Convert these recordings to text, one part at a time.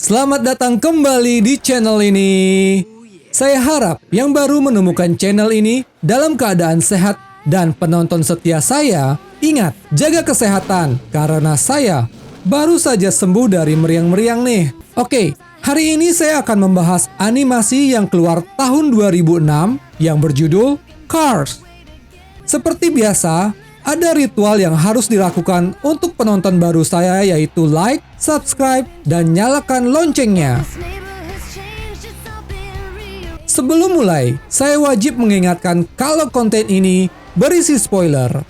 Selamat datang kembali di channel ini. Saya harap yang baru menemukan channel ini dalam keadaan sehat dan penonton setia saya, ingat, jaga kesehatan karena saya baru saja sembuh dari meriang-meriang nih. Oke, hari ini saya akan membahas animasi yang keluar tahun 2006 yang berjudul Cars. Seperti biasa, ada ritual yang harus dilakukan untuk penonton baru saya, yaitu like, subscribe, dan nyalakan loncengnya. Sebelum mulai, saya wajib mengingatkan kalau konten ini berisi spoiler.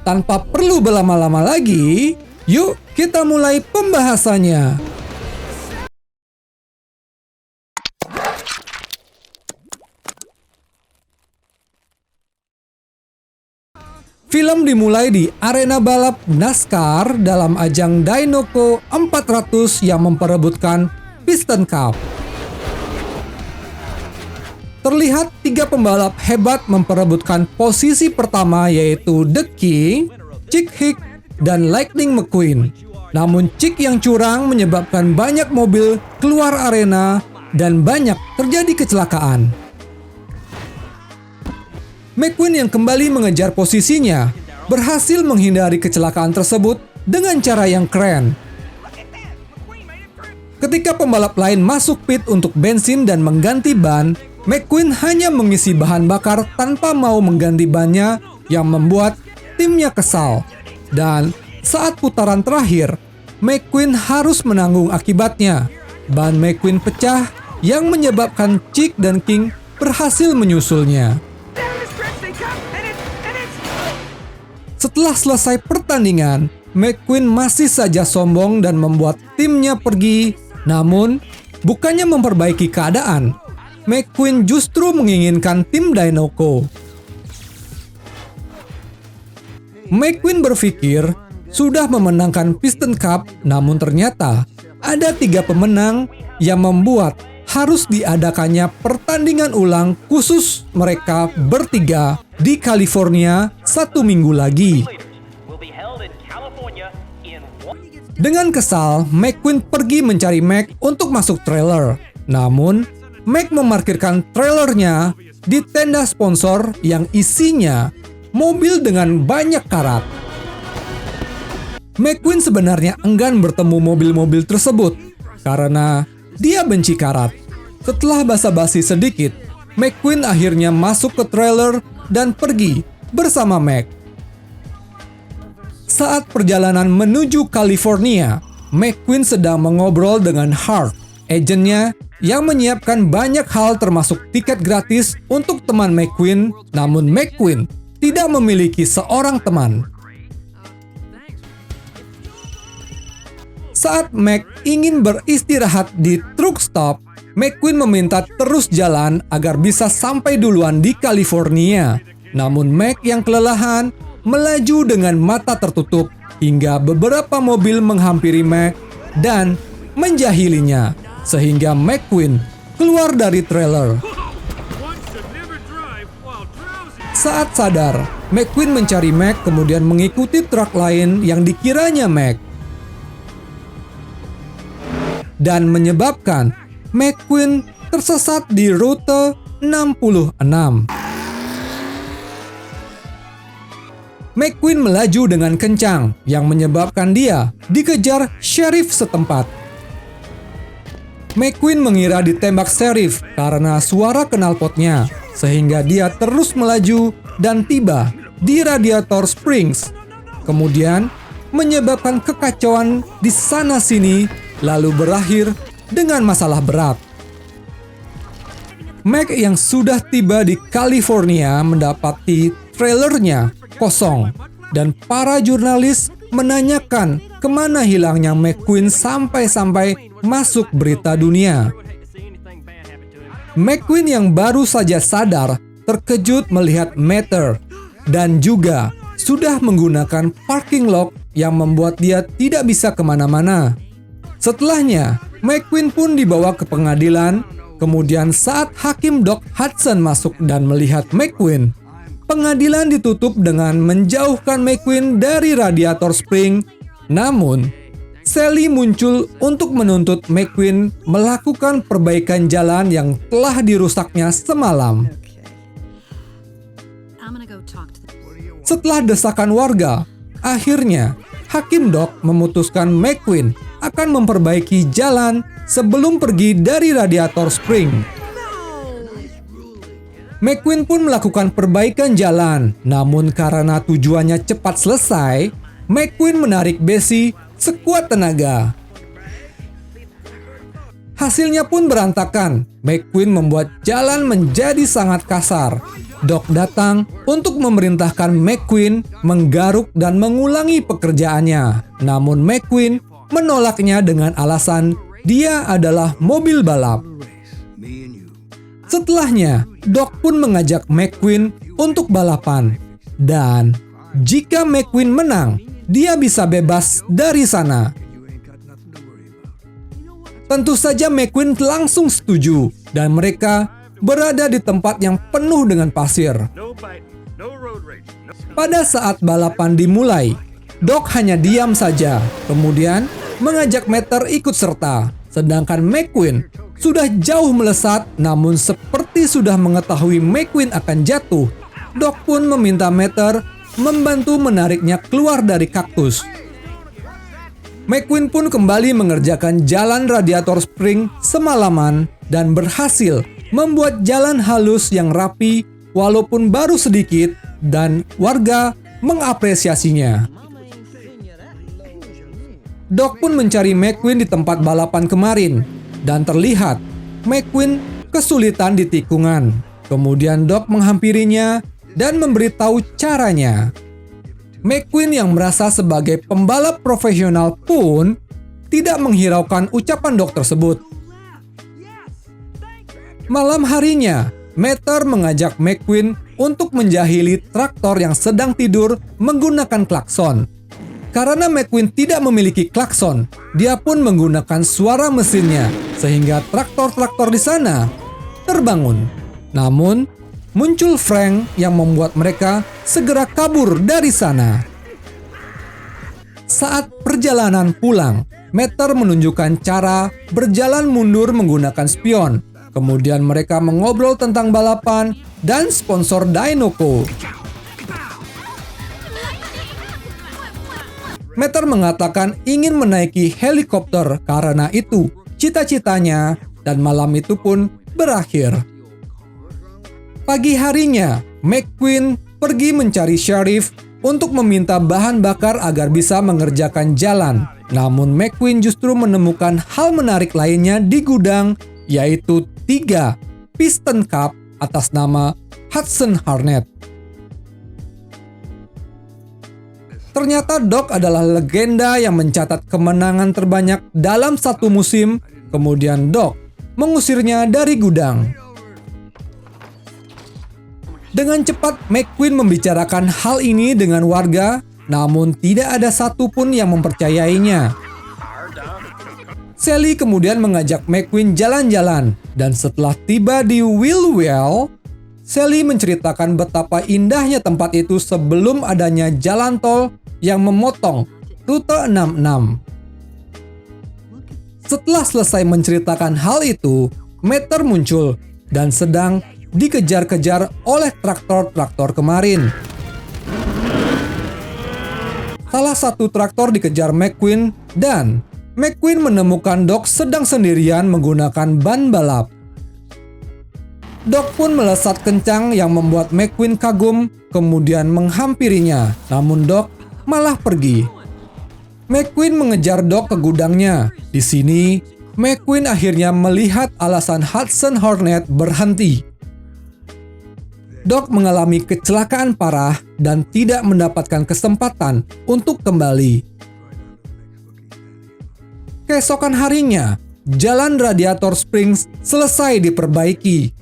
Tanpa perlu berlama-lama lagi, yuk kita mulai pembahasannya. Film dimulai di arena balap NASCAR dalam ajang Dinoco 400 yang memperebutkan Piston Cup. Terlihat 3 pembalap hebat memperebutkan posisi pertama, yaitu The King, Chick Hick, dan Lightning McQueen. Namun Chick yang curang menyebabkan banyak mobil keluar arena dan banyak terjadi kecelakaan. McQueen yang kembali mengejar posisinya berhasil menghindari kecelakaan tersebut dengan cara yang keren. Ketika pembalap lain masuk pit untuk bensin dan mengganti ban, McQueen hanya mengisi bahan bakar tanpa mau mengganti bannya yang membuat timnya kesal. Dan saat putaran terakhir, McQueen harus menanggung akibatnya. Ban McQueen pecah yang menyebabkan Chick dan King berhasil menyusulnya. Setelah selesai pertandingan, McQueen masih saja sombong dan membuat timnya pergi. Namun, bukannya memperbaiki keadaan, McQueen justru menginginkan tim Dinoco. McQueen berpikir sudah memenangkan Piston Cup, namun ternyata ada 3 pemenang yang membuat harus diadakannya pertandingan ulang khusus mereka bertiga di California 1 minggu lagi. Dengan kesal, McQueen pergi mencari Mac untuk masuk trailer. Namun, Mac memarkirkan trailernya di tenda sponsor yang isinya mobil dengan banyak karat. McQueen sebenarnya enggan bertemu mobil-mobil tersebut karena dia benci karat. Setelah basa-basi sedikit, McQueen akhirnya masuk ke trailer dan pergi bersama Mac. Saat perjalanan menuju California, McQueen sedang mengobrol dengan Hart, agennya yang menyiapkan banyak hal termasuk tiket gratis untuk teman McQueen, namun McQueen tidak memiliki seorang teman. Saat Mac ingin beristirahat di truck stop, McQueen meminta terus jalan agar bisa sampai duluan di California. Namun Mac yang kelelahan melaju dengan mata tertutup hingga beberapa mobil menghampiri Mac dan menjahilinya, sehingga McQueen keluar dari trailer. Saat sadar, McQueen mencari Mac kemudian mengikuti truk lain yang dikiranya Mac, dan menyebabkan McQueen tersesat di rute 66. McQueen melaju dengan kencang yang menyebabkan dia dikejar sheriff setempat. McQueen mengira ditembak sheriff karena suara knalpotnya, sehingga dia terus melaju dan tiba di Radiator Springs. Kemudian menyebabkan kekacauan di sana-sini, lalu berakhir dengan masalah berat. Mac yang sudah tiba di California mendapati trailernya kosong dan para jurnalis menanyakan kemana hilangnya McQueen sampai-sampai masuk berita dunia. McQueen yang baru saja sadar terkejut melihat Mater dan juga sudah menggunakan parking lot yang membuat dia tidak bisa kemana-mana. Setelahnya, McQueen pun dibawa ke pengadilan. Kemudian saat Hakim Doc Hudson masuk dan melihat McQueen, pengadilan ditutup dengan menjauhkan McQueen dari Radiator Springs. Namun, Sally muncul untuk menuntut McQueen melakukan perbaikan jalan yang telah dirusaknya semalam. Setelah desakan warga, akhirnya Hakim Doc memutuskan McQueen akan memperbaiki jalan sebelum pergi dari Radiator Spring. McQueen pun melakukan perbaikan jalan, namun karena tujuannya cepat selesai, McQueen menarik besi sekuat tenaga. Hasilnya pun berantakan. McQueen membuat jalan menjadi sangat kasar. Doc datang untuk memerintahkan McQueen menggaruk dan mengulangi pekerjaannya. Namun McQueen menolaknya dengan alasan dia adalah mobil balap. Setelahnya, Doc pun mengajak McQueen untuk balapan. Dan jika McQueen menang, dia bisa bebas dari sana. Tentu saja McQueen langsung setuju dan mereka berada di tempat yang penuh dengan pasir. Pada saat balapan dimulai, Doc hanya diam saja, kemudian mengajak Meter ikut serta. Sedangkan McQueen sudah jauh melesat, namun seperti sudah mengetahui McQueen akan jatuh, Doc pun meminta Meter membantu menariknya keluar dari kaktus. McQueen pun kembali mengerjakan jalan Radiator Spring semalaman dan berhasil membuat jalan halus yang rapi walaupun baru sedikit dan warga mengapresiasinya. Doc pun mencari McQueen di tempat balapan kemarin dan terlihat McQueen kesulitan di tikungan. Kemudian Doc menghampirinya dan memberitahu caranya. McQueen yang merasa sebagai pembalap profesional pun tidak menghiraukan ucapan Doc tersebut. Malam harinya, Meter mengajak McQueen untuk menjahili traktor yang sedang tidur menggunakan klakson. Karena McQueen tidak memiliki klakson, dia pun menggunakan suara mesinnya sehingga traktor-traktor di sana terbangun. Namun, muncul Frank yang membuat mereka segera kabur dari sana. Saat perjalanan pulang, Meter menunjukkan cara berjalan mundur menggunakan spion. Kemudian mereka mengobrol tentang balapan dan sponsor Dinoco. Meter mengatakan ingin menaiki helikopter karena itu cita-citanya, dan malam itu pun berakhir. Pagi harinya, McQueen pergi mencari sheriff untuk meminta bahan bakar agar bisa mengerjakan jalan. Namun McQueen justru menemukan hal menarik lainnya di gudang, yaitu 3 piston cup atas nama Hudson Hornet. Ternyata Doc adalah legenda yang mencatat kemenangan terbanyak dalam satu musim. Kemudian Doc mengusirnya dari gudang. Dengan cepat McQueen membicarakan hal ini dengan warga, namun tidak ada satupun yang mempercayainya. Sally kemudian mengajak McQueen jalan-jalan, dan setelah tiba di Willwell, Sally menceritakan betapa indahnya tempat itu sebelum adanya jalan tol yang memotong rute 66. Setelah selesai menceritakan hal itu, Meter muncul dan sedang dikejar-kejar oleh traktor-traktor kemarin. Salah satu traktor dikejar McQueen dan McQueen menemukan Doc sedang sendirian menggunakan ban balap. Doc pun melesat kencang yang membuat McQueen kagum, kemudian menghampirinya. Namun Doc malah pergi. McQueen mengejar Doc ke gudangnya. Di sini, McQueen akhirnya melihat alasan Hudson Hornet berhenti. Doc mengalami kecelakaan parah dan tidak mendapatkan kesempatan untuk kembali. Keesokan harinya, jalan Radiator Springs selesai diperbaiki.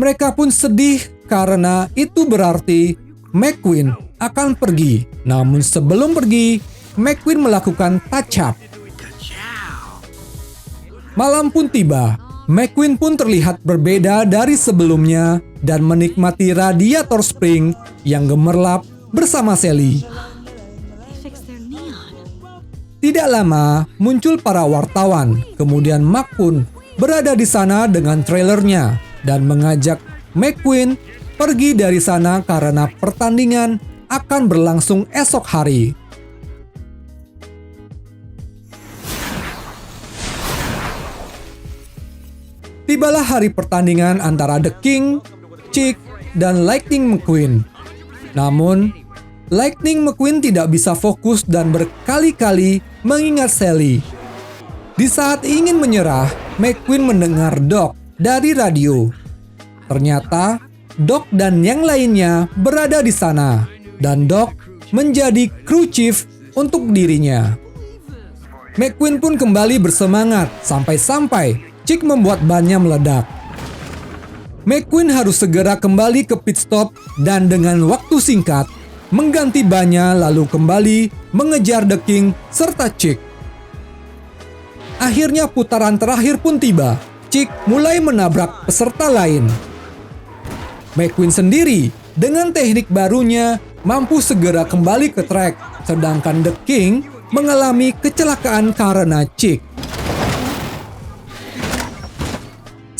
Mereka pun sedih karena itu berarti McQueen akan pergi. Namun sebelum pergi, McQueen melakukan touch-up. Malam pun tiba. McQueen pun terlihat berbeda dari sebelumnya dan menikmati Radiator Spring yang gemerlap bersama Sally. Tidak lama, muncul para wartawan. Kemudian McQueen berada di sana dengan trailernya dan mengajak McQueen pergi dari sana karena pertandingan akan berlangsung esok hari. Tibalah hari pertandingan antara The King, Chick, dan Lightning McQueen. Namun, Lightning McQueen tidak bisa fokus dan berkali-kali mengingat Sally. Di saat ingin menyerah, McQueen mendengar Doc dari radio. Ternyata, Doc dan yang lainnya berada di sana, dan Doc menjadi crew chief untuk dirinya. McQueen pun kembali bersemangat sampai-sampai Chick membuat bannya meledak. McQueen harus segera kembali ke pit stop dan dengan waktu singkat mengganti bannya lalu kembali mengejar The King serta Chick. Akhirnya putaran terakhir pun tiba. Chick mulai menabrak peserta lain. McQueen sendiri dengan teknik barunya mampu segera kembali ke trek, sedangkan The King mengalami kecelakaan karena Chick.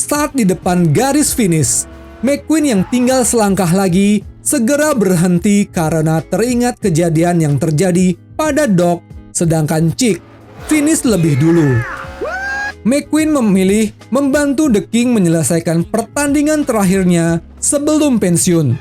Saat di depan garis finish, McQueen yang tinggal selangkah lagi segera berhenti karena teringat kejadian yang terjadi pada Doc, sedangkan Chick finish lebih dulu. McQueen memilih membantu The King menyelesaikan pertandingan terakhirnya sebelum pensiun.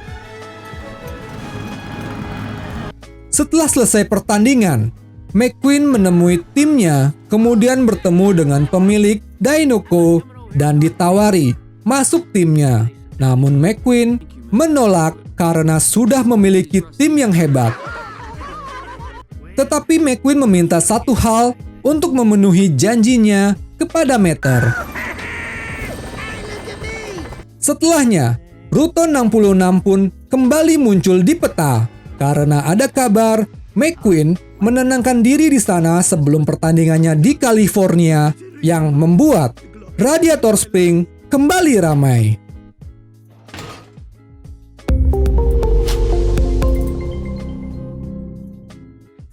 Setelah selesai pertandingan, McQueen menemui timnya, kemudian bertemu dengan pemilik Dinoco dan ditawari masuk timnya. Namun McQueen menolak karena sudah memiliki tim yang hebat. Tetapi McQueen meminta satu hal untuk memenuhi janjinya kepada Mater. Setelahnya, rute 66 pun kembali muncul di peta karena ada kabar McQueen menenangkan diri di sana sebelum pertandingannya di California yang membuat Radiator Springs kembali ramai.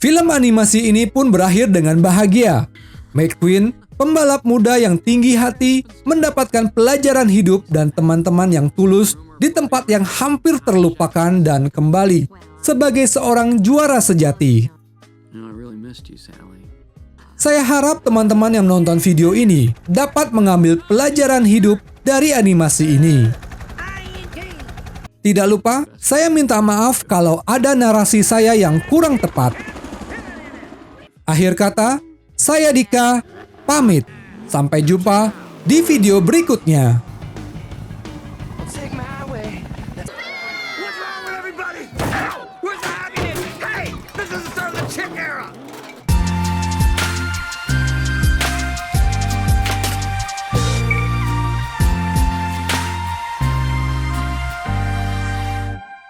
Film animasi ini pun berakhir dengan bahagia. McQueen, pembalap muda yang tinggi hati, mendapatkan pelajaran hidup dan teman-teman yang tulus di tempat yang hampir terlupakan dan kembali sebagai seorang juara sejati. Saya harap teman-teman yang menonton video ini dapat mengambil pelajaran hidup dari animasi ini. Tidak lupa, saya minta maaf kalau ada narasi saya yang kurang tepat. Akhir kata, saya Dika, pamit. Sampai jumpa di video berikutnya.